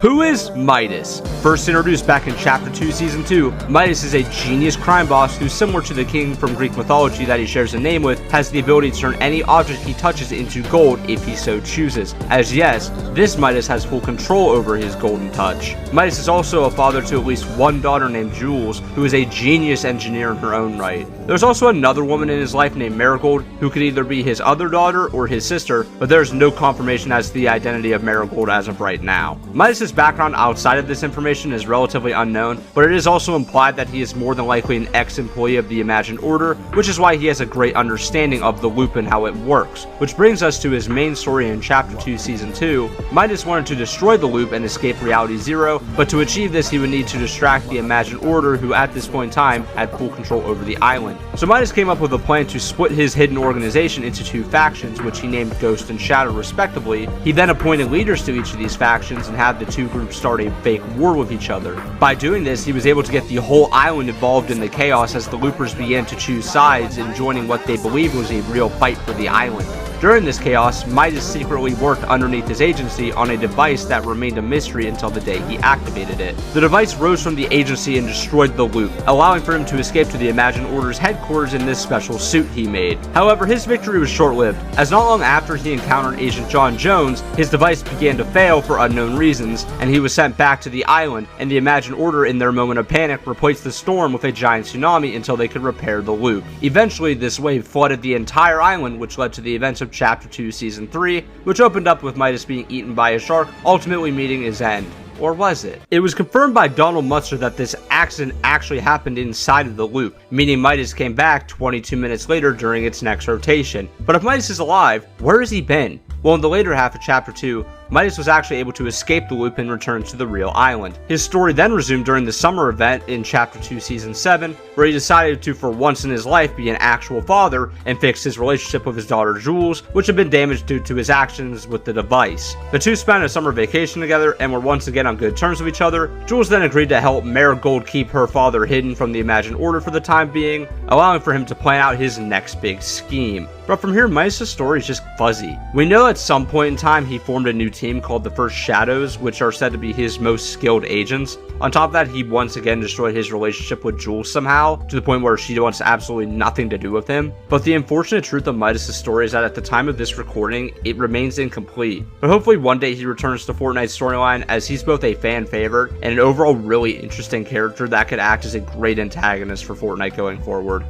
Who is Midas? First introduced back in Chapter 2, Season 2, Midas is a genius crime boss who, similar to the king from Greek mythology that he shares a name with, has the ability to turn any object he touches into gold if he so chooses. As yes, this Midas has full control over his golden touch. Midas is also a father to at least one daughter named Jules, who is a genius engineer in her own right. There's also another woman in his life named Marigold, who could either be his other daughter or his sister, but there's no confirmation as to the identity of Marigold as of right now. Midas' background outside of this information is relatively unknown, but it is also implied that he is more than likely an ex-employee of the Imagined Order, which is why he has a great understanding of the loop and how it works. Which brings us to his main story in Chapter 2, Season 2. Midas wanted to destroy the loop and escape Reality Zero, but to achieve this he would need to distract the Imagined Order, who at this point in time had full control over the island. So Midas came up with a plan to split his hidden organization into two factions, which he named Ghost and Shadow respectively. He then appointed leaders to each of these factions and had the two groups start a fake war with each other. By doing this, he was able to get the whole island involved in the chaos as the loopers began to choose sides and joining what they believed was a real fight for the island. During this chaos, Midas secretly worked underneath his agency on a device that remained a mystery until the day he activated it. The device rose from the agency and destroyed the loop, allowing for him to escape to the Imagined Order's headquarters in this special suit he made. However, his victory was short-lived, as not long after he encountered Agent John Jones, his device began to fail for unknown reasons, and he was sent back to the island, and the Imagined Order, in their moment of panic, replaced the storm with a giant tsunami until they could repair the loop. Eventually, this wave flooded the entire island, which led to the events of Chapter 2, Season 3, which opened up with Midas being eaten by a shark, ultimately meeting his end. Or was it? It was confirmed by Donald Mustard that this accident actually happened inside of the loop, meaning Midas came back 22 minutes later during its next rotation. But if Midas is alive, where has he been? Well, in the later half of Chapter 2, Midas was actually able to escape the loop and return to the real island. His story then resumed during the summer event in Chapter 2, Season 7, where he decided to, for once in his life, be an actual father and fix his relationship with his daughter Jules, which had been damaged due to his actions with the device. The two spent a summer vacation together and were once again on good terms with each other. Jules then agreed to help Marigold keep her father hidden from the Imagined Order for the time being, allowing for him to plan out his next big scheme. But from here, Midas' story is just fuzzy. We know at some point in time he formed a new team called the First Shadows, which are said to be his most skilled agents. On top of that, he once again destroyed his relationship with Jules somehow, to the point where she wants absolutely nothing to do with him. But the unfortunate truth of Midas' story is that at the time of this recording, it remains incomplete. But hopefully one day he returns to Fortnite's storyline, as he's both a fan favorite and an overall really interesting character that could act as a great antagonist for Fortnite going forward.